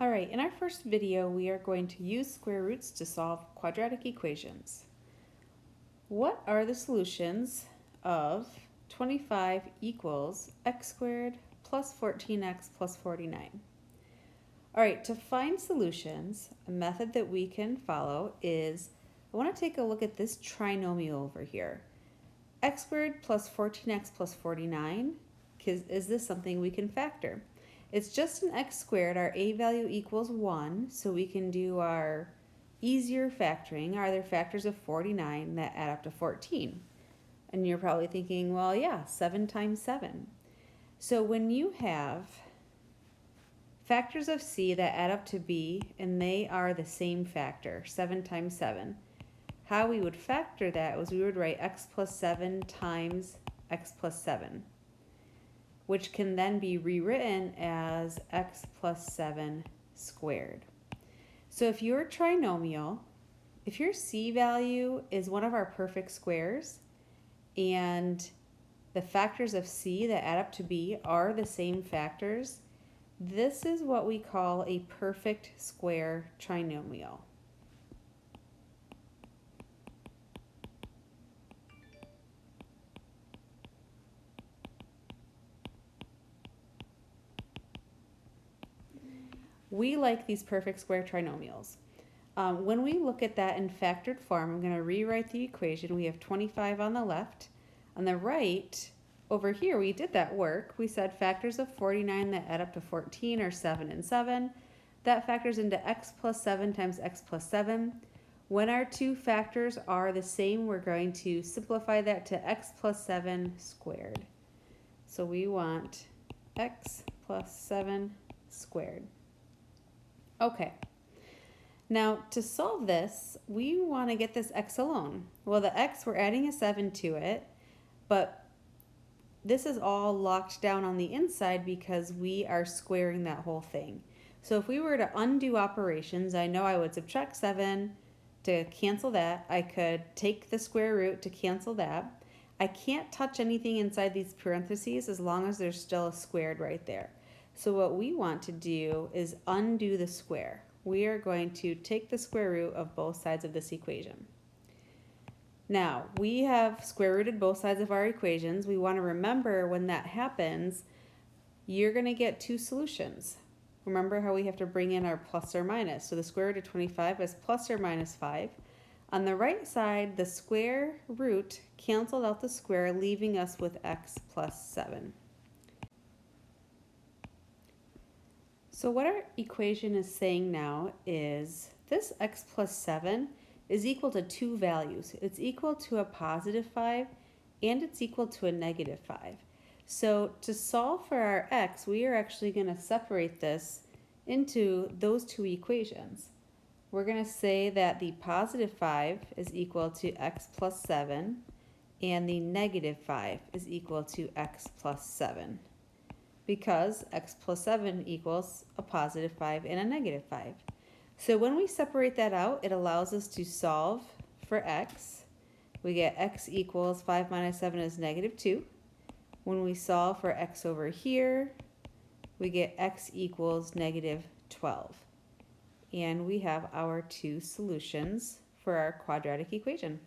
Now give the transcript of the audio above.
All right, in our first video, we are going to use square roots to solve quadratic equations. What are the solutions of 25 equals x squared plus 14x plus 49? All right, to find solutions, a method that we can follow is, I want to take a look at this trinomial over here. X squared plus 14x plus 49, is this something we can factor? It's just an x squared, our a value equals 1, so we can do our easier factoring. Are there factors of 49 that add up to 14? And you're probably thinking, well, yeah, 7 times 7. So when you have factors of c that add up to b, and they are the same factor, 7 times 7, how we would factor that was we would write x plus 7 times x plus 7, which can then be rewritten as x plus 7 squared. So if your trinomial, if your c value is one of our perfect squares and the factors of c that add up to b are the same factors, this is what we call a perfect square trinomial. We like these perfect square trinomials. When we look at that in factored form, I'm going to rewrite the equation. We have 25 on the left. On the right, over here, we did that work. We said factors of 49 that add up to 14 are 7 and 7. That factors into x plus 7 times x plus 7. When our two factors are the same, we're going to simplify that to x plus 7 squared. So we want x plus 7 squared. Okay, now to solve this, we want to get this x alone. Well, the x, we're adding a 7 to it, but this is all locked down on the inside because we are squaring that whole thing. So if we were to undo operations, I know I would subtract 7 to cancel that. I could take the square root to cancel that. I can't touch anything inside these parentheses as long as there's still a squared right there. So what we want to do is undo the square. We are going to take the square root of both sides of this equation. Now, we have square rooted both sides of our equations. We want to remember when that happens, you're going to get two solutions. Remember how we have to bring in our plus or minus. So the square root of 25 is plus or minus 5. On the right side, the square root canceled out the square, leaving us with x plus 7. So what our equation is saying now is this x plus 7 is equal to two values. It's equal to a positive 5 and it's equal to a negative 5. So to solve for our x, we are actually going to separate this into those two equations. We're going to say that the positive 5 is equal to x plus 7 and the negative 5 is equal to x plus 7. Because x plus 7 equals a positive 5 and a negative 5. So when we separate that out, it allows us to solve for x. We get x equals 5 minus 7 is negative 2. When we solve for x over here, we get x equals negative 12. And we have our two solutions for our quadratic equation.